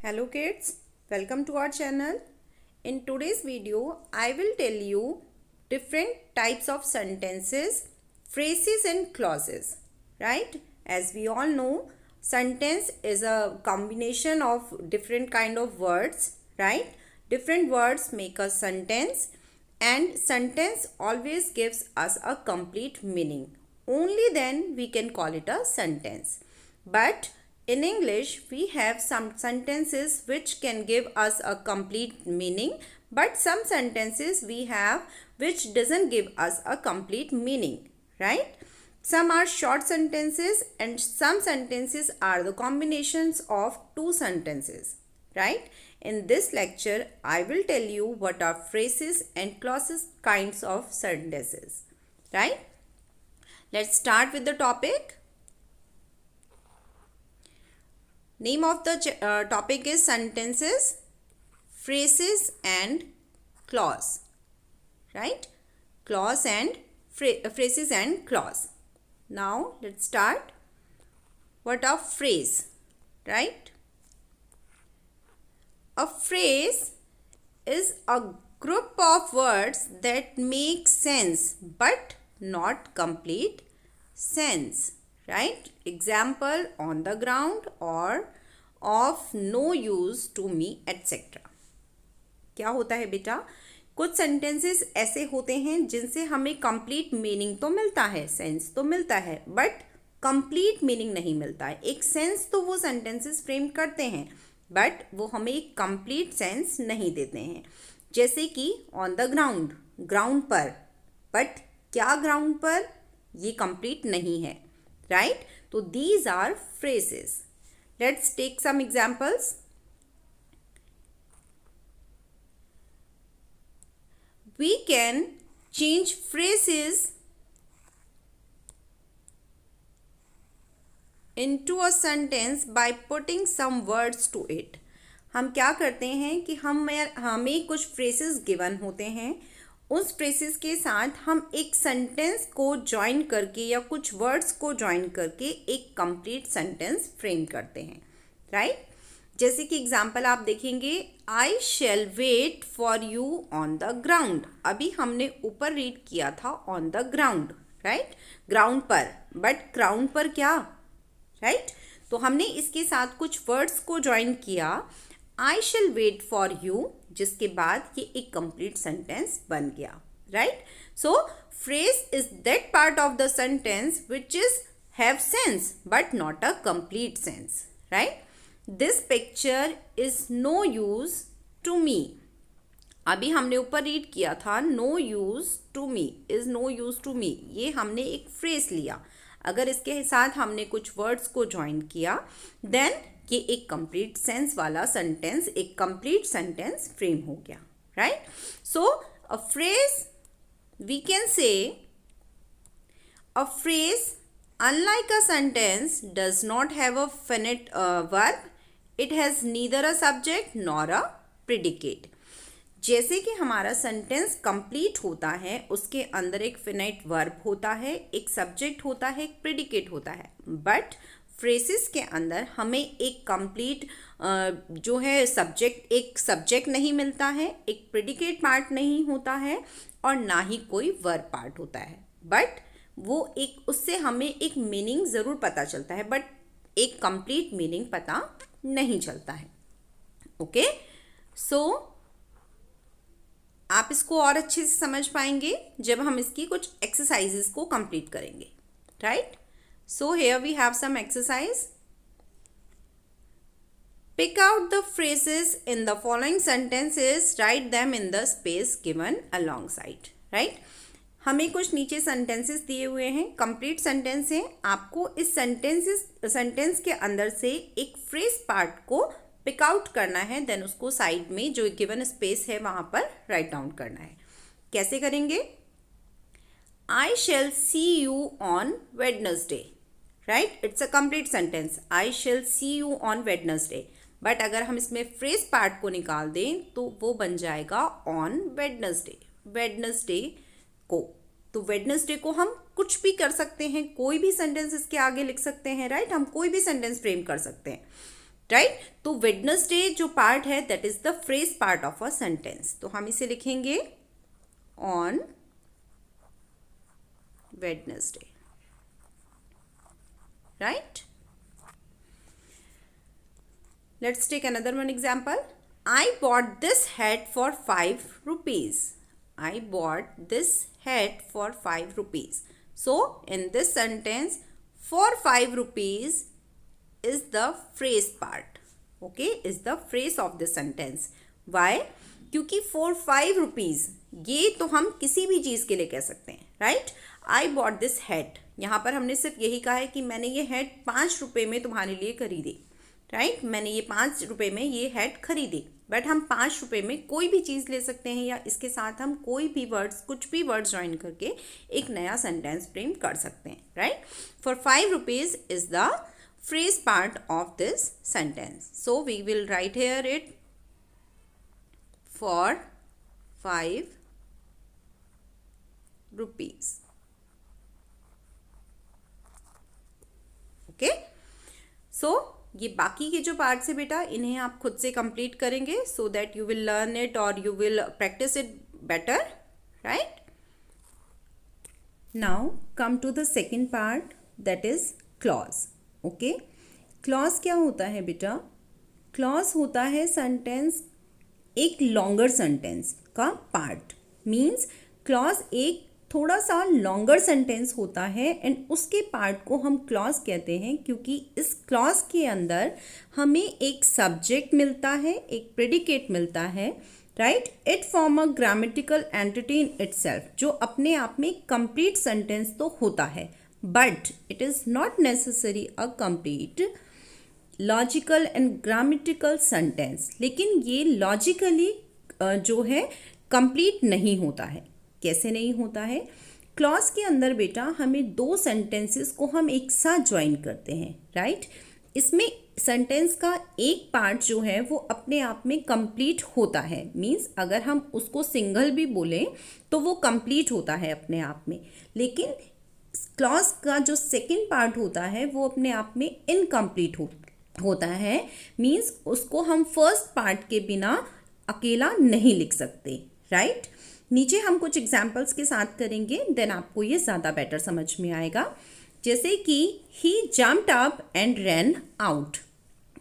Hello kids, welcome to our channel. In today's video, I will tell you different types of sentences, phrases and clauses, right? As we all know, sentence is a combination of different kind of words, right? Different words make a sentence and sentence always gives us a complete meaning. Only then we can call it a sentence. But in English, we have some sentences which can give us a complete meaning, but some sentences we have which doesn't give us a complete meaning, right? Some are short sentences and some sentences are the combinations of two sentences, right? In this lecture, I will tell you what are phrases and clauses kinds of sentences, right? Let's start with the topic. Name of the topic is sentences, phrases and clause, right? Clause and phrases and clause. Now let's start. What are phrase, right? A phrase is a group of words that make sense but not complete sense, right? Example, on the ground or of no use to me etc. क्या होता है बेटा, कुछ sentences ऐसे होते हैं जिनसे हमें कंप्लीट मीनिंग तो मिलता है, सेंस तो मिलता है, बट कंप्लीट मीनिंग नहीं मिलता है. एक सेंस तो वो सेंटेंसेस फ्रेम करते हैं बट वो हमें एक कंप्लीट सेंस नहीं देते हैं. जैसे कि ऑन द ग्राउंड, ग्राउंड पर, बट क्या ग्राउंड पर, ये कंप्लीट नहीं है, right? So these are phrases. Let's take some examples. We can change phrases into a sentence by putting some words to it. हम क्या करते हैं कि हमें कुछ phrases given होते हैं, उस फ्रेसेस के साथ हम एक सेंटेंस को ज्वाइन करके या कुछ वर्ड्स को ज्वाइन करके एक कंप्लीट सेंटेंस फ्रेम करते हैं, राइट? जैसे कि एग्जांपल आप देखेंगे, I shall wait for you on the ground. अभी हमने ऊपर रीड किया था on the ground, right? Ground पर, बट ग्राउंड पर क्या, राइट? तो हमने इसके साथ कुछ वर्ड्स को ज्वाइन किया, I shall wait for you, जिसके बाद ये एक कंप्लीट सेंटेंस बन गया, right? So phrase is that part of the sentence which is have sense but not a complete sense, right? This picture is no use to me. अभी हमने ऊपर read किया था no use to me, is no use to me. ये हमने एक phrase लिया, अगर इसके साथ हमने कुछ वर्ड्स को ज्वाइन किया देन ये एक कंप्लीट सेंस वाला सेंटेंस, एक कंप्लीट सेंटेंस फ्रेम हो गया, right? So a phrase, we can say a phrase unlike a sentence does not have a finite verb. It has neither a subject nor a predicate. जैसे कि हमारा sentence complete होता है, उसके अंदर एक फिनाइट वर्ब होता है, एक सब्जेक्ट होता है, एक प्रेडिकेट होता है, बट फ्रेसेस के अंदर हमें एक कंप्लीट जो है सब्जेक्ट, एक सब्जेक्ट नहीं मिलता है, एक प्रेडिकेट पार्ट नहीं होता है और ना ही कोई वर्ब पार्ट होता है, बट वो एक, उससे हमें एक मीनिंग ज़रूर पता चलता है बट एक कंप्लीट मीनिंग पता नहीं चलता है. ओके, सो आप इसको और अच्छे से समझ पाएंगे जब हम इसकी कुछ एक्सरसाइजेस को कंप्लीट करेंगे, right? So here we have some exercise. Pick out the phrases in the following sentences, write them in the space given alongside, right? हमें कुछ नीचे सेंटेंसेस दिए हुए हैं, कंप्लीट सेंटेंस हैं. आपको इस सेंटेंस के अंदर से एक फ्रेज पार्ट को पिक आउट करना है, देन उसको साइड में जो गिवन स्पेस है वहाँ पर राइट डाउन करना है. कैसे करेंगे? I shall see you on Wednesday, right? It's a complete sentence, I shall see you on Wednesday, but अगर हम इसमें फ्रेज पार्ट को निकाल दें तो वो बन जाएगा ऑन वेडनेसडे, वेडनेसडे को. तो वेडनेसडे को हम कुछ भी कर सकते हैं, कोई भी सेंटेंस इसके आगे लिख सकते हैं, राइट? हम कोई भी सेंटेंस फ्रेम कर सकते हैं. राइट। तो वेडनेसडे जो पार्ट है that is the phrase part of a sentence. तो हम इसे लिखेंगे on Wednesday, right. Let's take another one example. I bought this hat for 5 rupees. I bought this hat for 5 rupees. So, in this sentence, for 5 rupees is the phrase part. Okay, is the phrase of the sentence. Why? क्योंकि for 5 rupees ये तो हम किसी भी चीज़ के लिए कह सकते हैं, right? I bought this hat. यहाँ पर हमने सिर्फ यही कहा है कि मैंने ये हैट 5 रुपये में तुम्हारे लिए खरीदी, राइट। मैंने ये 5 रुपये में ये हैट खरीदी, बट हम 5 रुपये में कोई भी चीज़ ले सकते हैं या इसके साथ हम कोई भी वर्ड्स, कुछ भी वर्ड्स ज्वाइन करके एक नया सेंटेंस फ्रेम कर सकते हैं, right. For 5 rupees is the phrase part of this sentence. So we will write here it for 5 rupees. Okay, so ये बाकी के जो पार्ट्स है बेटा, इन्हें आप खुद से कंप्लीट करेंगे so that you will learn it और you will practise it better, right. Now come to the second part that is clause. Okay, clause क्या होता है बेटा? क्लॉज होता है सेंटेंस, एक लॉन्गर सेंटेंस का पार्ट। मीन्स क्लॉज एक थोड़ा सा लॉन्गर सेंटेंस होता है एंड उसके पार्ट को हम क्लॉज कहते हैं, क्योंकि इस क्लॉज के अंदर हमें एक सब्जेक्ट मिलता है, एक प्रेडिकेट मिलता है, right. It form a grammatical entity in itself, जो अपने आप में कंप्लीट सेंटेंस तो होता है, but it is not necessary a complete logical and grammatical sentence. लेकिन ये लॉजिकली जो है कंप्लीट नहीं होता है। कैसे नहीं होता है? क्लॉज के अंदर बेटा हमें दो सेंटेंसेस को हम एक साथ ज्वाइन करते हैं, राइट। इसमें सेंटेंस का एक पार्ट जो है वो अपने आप में कंप्लीट होता है। मींस अगर हम उसको सिंगल भी बोलें तो वो कंप्लीट होता है अपने आप में, लेकिन क्लॉज का जो सेकंड पार्ट होता है वो अपने आप में इनकम्प्लीट होता है। मींस उसको हम फर्स्ट पार्ट के बिना अकेला नहीं लिख सकते, राइट। नीचे हम कुछ एग्जाम्पल्स के साथ करेंगे, देन आपको ये ज़्यादा बेटर समझ में आएगा। जैसे कि he jumped up and ran out.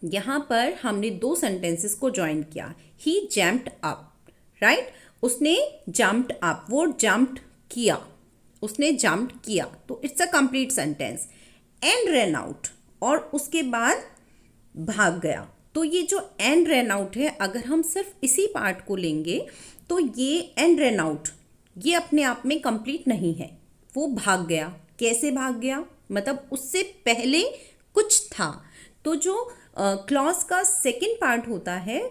यहाँ पर हमने दो सेंटेंसेस को ज्वाइन किया। ही जम्प्ड अप, राइट, उसने जम्प्ड अप, वो जम्प्ड किया, उसने जम्प्ड किया, तो it's a complete sentence. And ran out, और उसके बाद भाग गया। तो ये जो एंड रैन आउट है, अगर हम सिर्फ इसी पार्ट को लेंगे तो ये एंड रन आउट ये अपने आप में कंप्लीट नहीं है। वो भाग गया। कैसे भाग गया? मतलब उससे पहले कुछ था। तो जो क्लॉज का सेकंड पार्ट होता है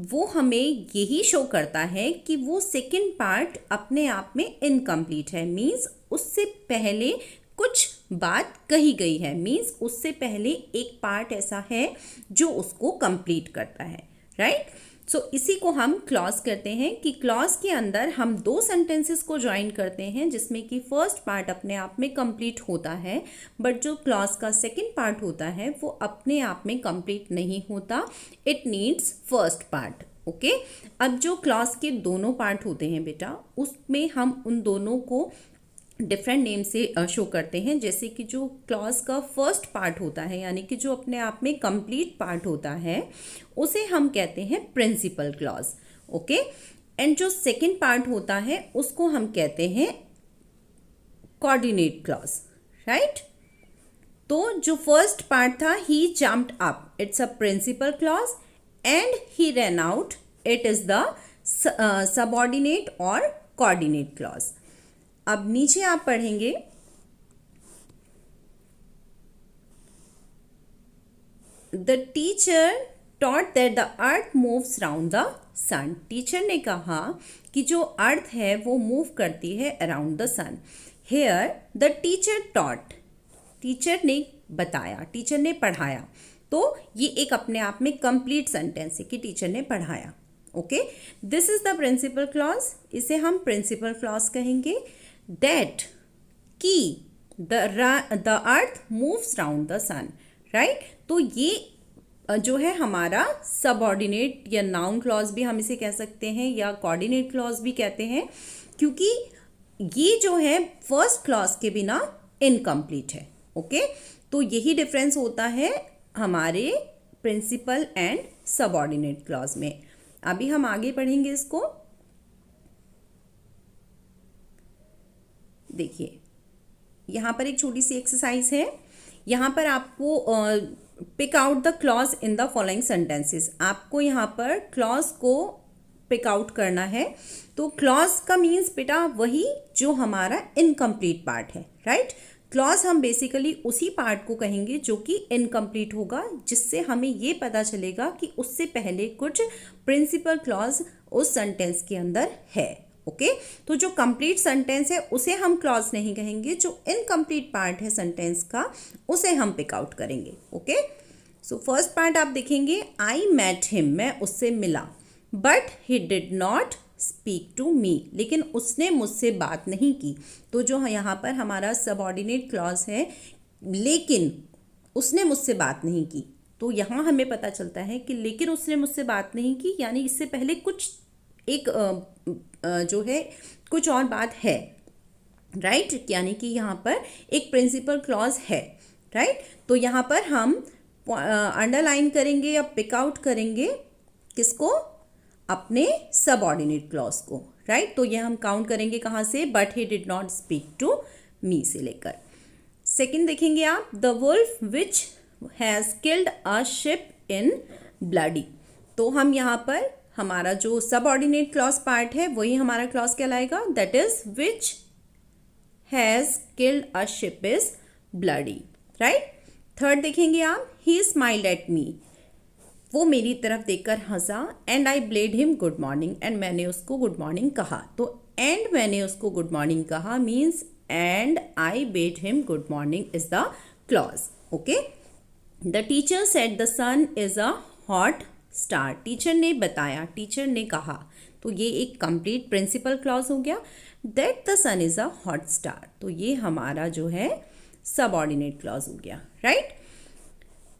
वो हमें यही शो करता है कि वो सेकंड पार्ट अपने आप में इनकम्प्लीट है। मीन्स उससे पहले कुछ बात कही गई है। मीन्स उससे पहले एक पार्ट ऐसा है जो उसको कंप्लीट करता है, राइट। सो इसी को हम क्लॉज करते हैं कि क्लॉज के अंदर हम दो सेंटेंसेस को ज्वाइन करते हैं जिसमें कि फर्स्ट पार्ट अपने आप में कंप्लीट होता है, बट जो क्लॉज का सेकंड पार्ट होता है वो अपने आप में कंप्लीट नहीं होता। It needs first part. Okay, अब जो क्लॉज के दोनों पार्ट होते हैं बेटा, उसमें हम उन दोनों को डिफरेंट नेम से शो करते हैं। जैसे कि जो क्लॉज का फर्स्ट पार्ट होता है, यानी कि जो अपने आप में कंप्लीट पार्ट होता है, उसे हम कहते हैं प्रिंसिपल क्लॉज। ओके, एंड जो सेकंड पार्ट होता है उसको हम कहते हैं कोऑर्डिनेट क्लॉज, राइट। तो जो फर्स्ट पार्ट था he jumped up, it's a principal clause, and he ran out, it is the subordinate और कोऑर्डिनेट क्लॉज। अब नीचे आप पढ़ेंगे the teacher taught that the earth moves round the sun. Teacher ने कहा कि जो अर्थ है वो मूव करती है around the sun. Here the teacher taught, teacher ने बताया, टीचर ने पढ़ाया। तो ये एक अपने आप में कंप्लीट सेंटेंस है कि टीचर ने पढ़ाया। Okay, this is the principal clause, इसे हम प्रिंसिपल क्लॉज कहेंगे। दैट कि the earth moves round the sun, right. तो ये जो है हमारा सबऑर्डिनेट या नाउन क्लॉज भी हम इसे कह सकते हैं या कोऑर्डिनेट क्लॉज भी कहते हैं, क्योंकि ये जो है फर्स्ट क्लॉज के बिना इनकम्प्लीट है। ओके, तो यही डिफरेंस होता है हमारे प्रिंसिपल एंड सबऑर्डिनेट क्लॉज में। अभी हम आगे पढ़ेंगे इसको। देखिए यहाँ पर एक छोटी सी एक्सरसाइज है। यहाँ पर आपको pick out the clause in the following sentences. आपको यहाँ पर क्लॉज को पिक आउट करना है। तो क्लॉज का मीन्स बेटा वही जो हमारा इनकम्प्लीट पार्ट है, राइट। क्लॉज हम बेसिकली उसी पार्ट को कहेंगे जो कि इनकम्प्लीट होगा, जिससे हमें ये पता चलेगा कि उससे पहले कुछ प्रिंसिपल क्लॉज उस सेंटेंस के अंदर है। ओके, तो जो कंप्लीट सेंटेंस है उसे हम क्लॉज नहीं कहेंगे, जो इनकम्प्लीट पार्ट है सेंटेंस का उसे हम पिक आउट करेंगे। ओके, सो फर्स्ट पार्ट आप देखेंगे, आई मैट हिम, मैं उससे मिला, but he did not speak to me, लेकिन उसने मुझसे बात नहीं की। तो जो यहाँ पर हमारा सबऑर्डिनेट क्लॉज है, लेकिन उसने मुझसे बात नहीं की, तो यहाँ हमें पता चलता है कि लेकिन उसने मुझसे बात नहीं की यानी इससे पहले कुछ एक जो है कुछ और बात है, राइट, यानी कि यहाँ पर एक प्रिंसिपल क्लॉज है, राइट। तो यहाँ पर हम अंडरलाइन करेंगे या पिक आउट करेंगे किसको, अपने सबऑर्डिनेट क्लॉज को, राइट। तो ये हम काउंट करेंगे कहाँ से, but he did not speak to me से लेकर। सेकंड देखेंगे आप, the wolf which has killed a sheep in bloody. तो हम यहाँ पर हमारा जो सबऑर्डिनेट क्लॉज पार्ट है वही हमारा क्लॉज कहलाएगा, that is which has killed a ship is bloody, right. Third देखेंगे आप, ही स्माइल्ड एट मी, वो मेरी तरफ देखकर हंसा, and I bade him good morning, and मैंने उसको गुड मॉर्निंग कहा। तो एंड मैंने उसको गुड मॉर्निंग कहा means and I bade him good morning is the clause. Okay, the teacher said the sun is a hot star, teacher ने बताया, teacher ने कहा, तो ये एक कंप्लीट प्रिंसिपल क्लॉज हो गया। That the sun is a hot star, तो ये हमारा जो है सबऑर्डिनेट क्लॉज हो गया, राइट।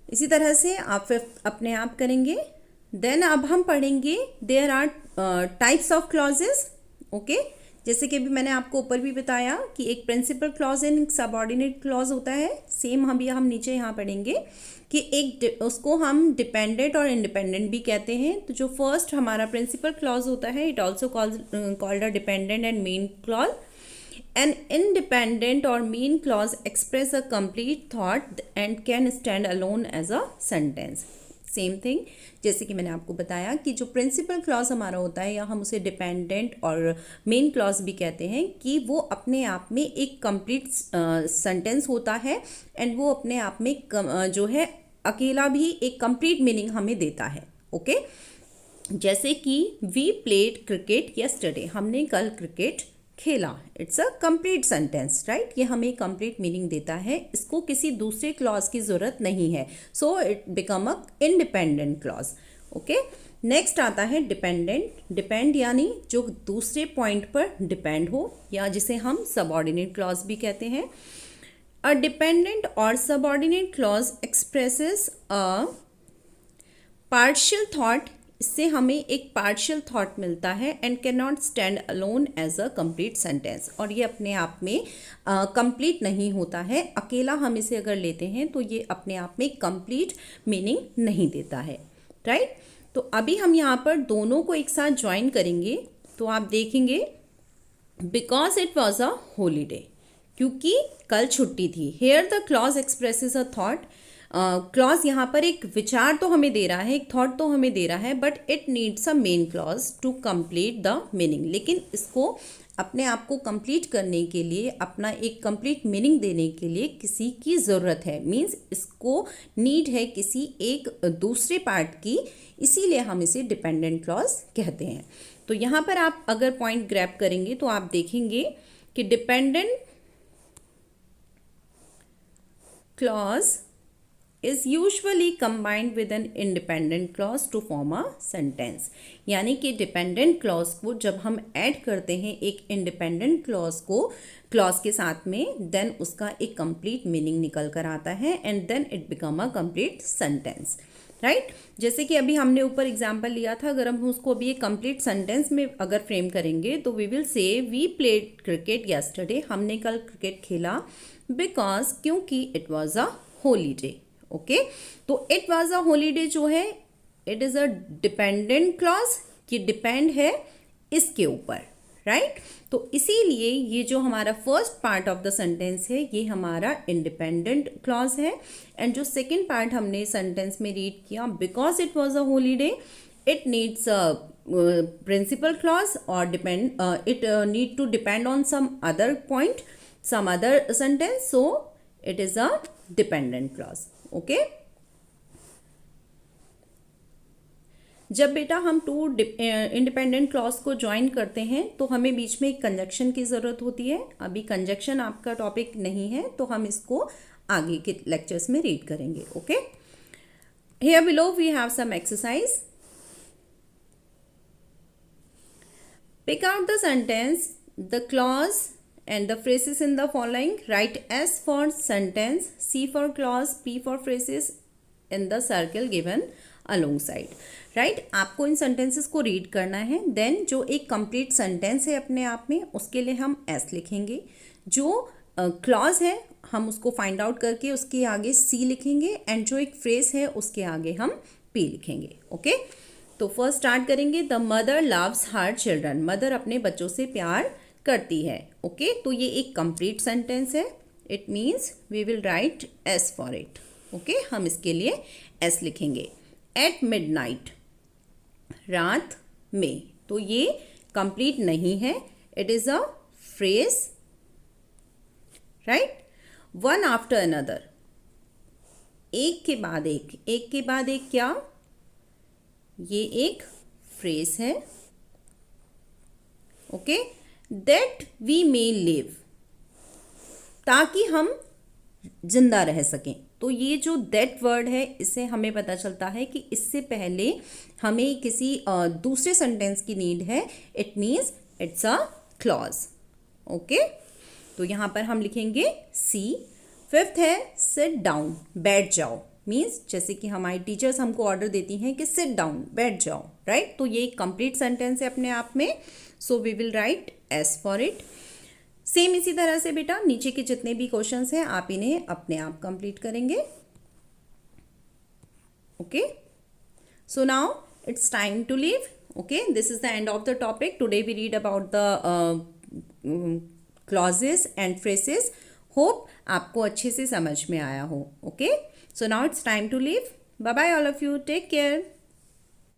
इसी तरह से आप फिर अपने आप करेंगे। देन अब हम पढ़ेंगे there are types of clauses. Okay, जैसे कि अभी मैंने आपको ऊपर भी बताया कि एक principal clause and subordinate clause होता है, सेम हम नीचे यहाँ पढ़ेंगे कि एक उसको हम डिपेंडेंट और इंडिपेंडेंट भी कहते हैं। तो जो फर्स्ट हमारा प्रिंसिपल क्लॉज होता है, it also called a dependent and main clause. An independent or main clause express a complete thought and can stand alone as a sentence. Same thing, जैसे कि मैंने आपको बताया कि जो प्रिंसिपल क्लॉज हमारा होता है या हम उसे डिपेंडेंट और मेन क्लॉज भी कहते हैं कि वो अपने आप में एक कंप्लीट सेंटेंस होता है एंड वो अपने आप में जो है अकेला भी एक कंप्लीट मीनिंग हमें देता है। ओके, जैसे कि वी प्लेड क्रिकेट यस्टरडे, हमने कल क्रिकेट खेला, it's a complete sentence, right. ये हमें कंप्लीट मीनिंग देता है, इसको किसी दूसरे क्लॉज की ज़रूरत नहीं है, so it become a independent clause. Okay, next आता है डिपेंडेंट। डिपेंड यानी जो दूसरे पॉइंट पर डिपेंड हो या जिसे हम सबऑर्डिनेट क्लॉज भी कहते हैं। अ डिपेंडेंट और subordinate clause expresses a partial thought, इससे हमें एक पार्शियल थॉट मिलता है and can not stand alone as a complete sentence, और ये अपने आप में कंप्लीट नहीं होता है, अकेला हम इसे अगर लेते हैं तो ये अपने आप में कंप्लीट मीनिंग नहीं देता है, राइट। तो अभी हम यहाँ पर दोनों को एक साथ ज्वाइन करेंगे, तो आप देखेंगे because it was a holiday, क्योंकि कल छुट्टी थी। Here the clause expresses a thought, clause यहाँ पर एक विचार तो हमें दे रहा है, एक थॉट तो हमें दे रहा है, but it needs a main clause to complete the meaning, लेकिन इसको अपने आप को कंप्लीट करने के लिए, अपना एक कंप्लीट मीनिंग देने के लिए किसी की ज़रूरत है, मीन्स इसको नीड है किसी एक दूसरे पार्ट की, इसीलिए हम इसे डिपेंडेंट क्लॉज कहते हैं। तो यहाँ पर आप अगर पॉइंट ग्रैब करेंगे तो आप देखेंगे कि dependent clause is usually combined with an independent clause to form a sentence, यानी कि डिपेंडेंट क्लॉज को जब हम ऐड करते हैं एक इंडिपेंडेंट क्लॉज को क्लॉज के साथ में, देन उसका एक कंप्लीट मीनिंग निकल कर आता है and then it become a complete sentence, right जैसे कि अभी हमने ऊपर एग्जांपल लिया था, अगर हम उसको अभी एक कंप्लीट सेंटेंस में अगर फ्रेम करेंगे तो we will say we played cricket yesterday, हमने कल क्रिकेट खेला, बिकॉज क्योंकि it was a holiday. Okay, तो इट वॉज अ होलीडे जो है it is a dependent clause, कि डिपेंड है इसके ऊपर, राइट तो इसीलिए ये जो हमारा first part of the sentence है ये हमारा इंडिपेंडेंट क्लॉज है। एंड जो सेकंड पार्ट हमने सेंटेंस में रीड किया, because it was a holiday, it needs a principal clause और depend it need to depend on some other point, some other sentence, so it is a dependent clause. Okay, जब बेटा हम two independent clause को join करते हैं तो हमें बीच में एक कंजक्शन की ज़रूरत होती है। अभी कंजक्शन आपका टॉपिक नहीं है तो हम इसको आगे के लेक्चर्स में रीड करेंगे। Okay, here below we have some exercise. Pick out the sentence, the clause and the phrases in the following. Write S for sentence, C for clause, P for phrases in the circle given alongside. Right आपको इन sentences को read करना है, then जो एक complete sentence है अपने आप में उसके लिए हम S लिखेंगे, जो क्लॉज है हम उसको फाइंड आउट करके उसके आगे C लिखेंगे, एंड जो एक फ्रेज है उसके आगे हम P लिखेंगे। ओके, तो फर्स्ट स्टार्ट करेंगे। The mother loves her children, mother अपने बच्चों से प्यार करती है। ओके, तो ये एक कंप्लीट सेंटेंस है, it means we will write S for it. Okay, हम इसके लिए एस लिखेंगे। एट मिडनाइट, रात में, तो ये कंप्लीट नहीं है, it is a phrase, right. One after another, एक के बाद एक, एक के बाद एक क्या, ये एक फ्रेज है। Okay, that we may live, ताकि हम जिंदा रह सकें, तो ये जो दैट वर्ड है इससे हमें पता चलता है कि इससे पहले हमें किसी दूसरे सेंटेंस की नीड है, it means it's a clause. Okay, तो यहाँ पर हम लिखेंगे सी। फिफ्थ है सिट डाउन, बैठ जाओ, मीन्स जैसे कि हमारी टीचर्स हमको ऑर्डर देती हैं कि सिट डाउन, बैठ जाओ, राइट तो ये एक कंप्लीट सेंटेंस है अपने आप में, so we will write S for it. Same इसी तरह से बेटा नीचे के जितने भी क्वेश्चंस हैं आप इन्हें अपने आप कंप्लीट करेंगे। Okay, so now it's time to leave. Okay, this is the end of the topic. Today we read about the clauses and phrases. Hope आपको अच्छे से समझ में आया हो। Okay, so now it's time to leave. Bye bye all of you, take care.